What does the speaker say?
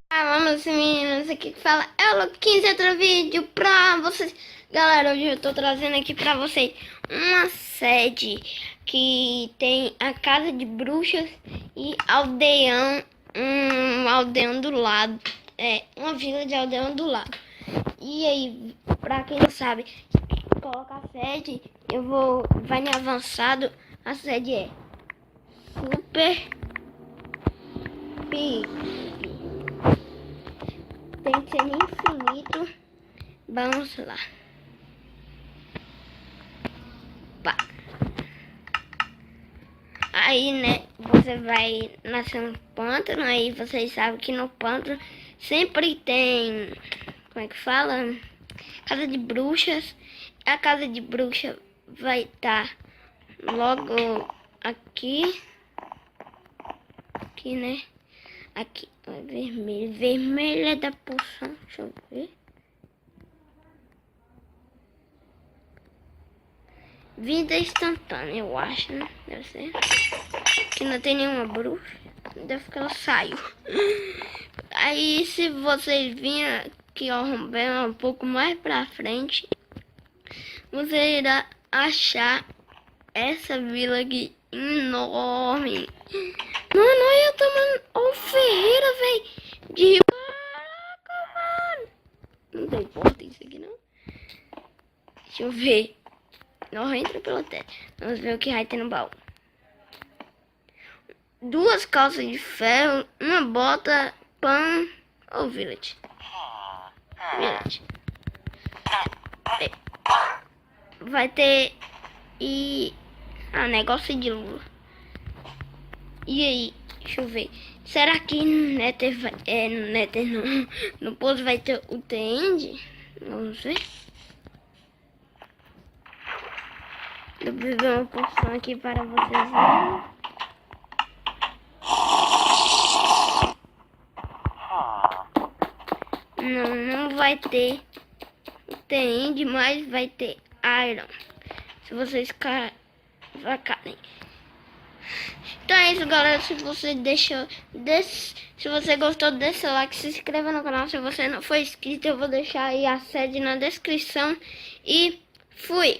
Vamos, meninos, aqui que fala é o Luquinhos, outro vídeo pra vocês. Galera, hoje eu tô trazendo aqui pra vocês uma sede que tem a casa de bruxas e aldeão, um aldeão do lado, uma vila de aldeão do lado. E aí, pra quem não sabe, coloca a sede, vai em avançado, a sede é Super Pig. Tem que ser infinito. Vamos lá. Pá. Aí, né, você vai nascer no pântano. Aí vocês sabem que no pântano sempre tem, como é que fala? Casa de bruxas. A casa de bruxa vai estar logo aqui. Aqui, né? Aqui, vermelho. Vermelho é da poção. Deixa eu ver. Vida instantânea, eu acho, né? Deve ser. Que não tem nenhuma bruxa. Deve que ela saiu. Aí, se vocês virem aqui, ó, um pouco mais pra frente, você irá achar essa vila aqui enorme. Mano, olha o tamanho. Olha o Ferreira, velho. De caraca, mano. Não tem porta isso aqui, não. Deixa eu ver. Não entra pelo teto. Vamos ver o que vai ter no baú. 2 calças de ferro, uma bota, pão ou village. Village. Vai ter negócio de lua. E aí, deixa eu ver. Será que no Nether vai... no Nether não. No pouso vai ter o The-End? Vamos ver. Eu vou beber uma poção aqui para vocês verem. Não vai ter o The-End, mas vai ter Iron. Se vocês cavarem. Então é isso, galera. Se você se você gostou, deixa o like, se inscreva no canal. Se você não for inscrito, eu vou deixar aí a sede na descrição. E fui!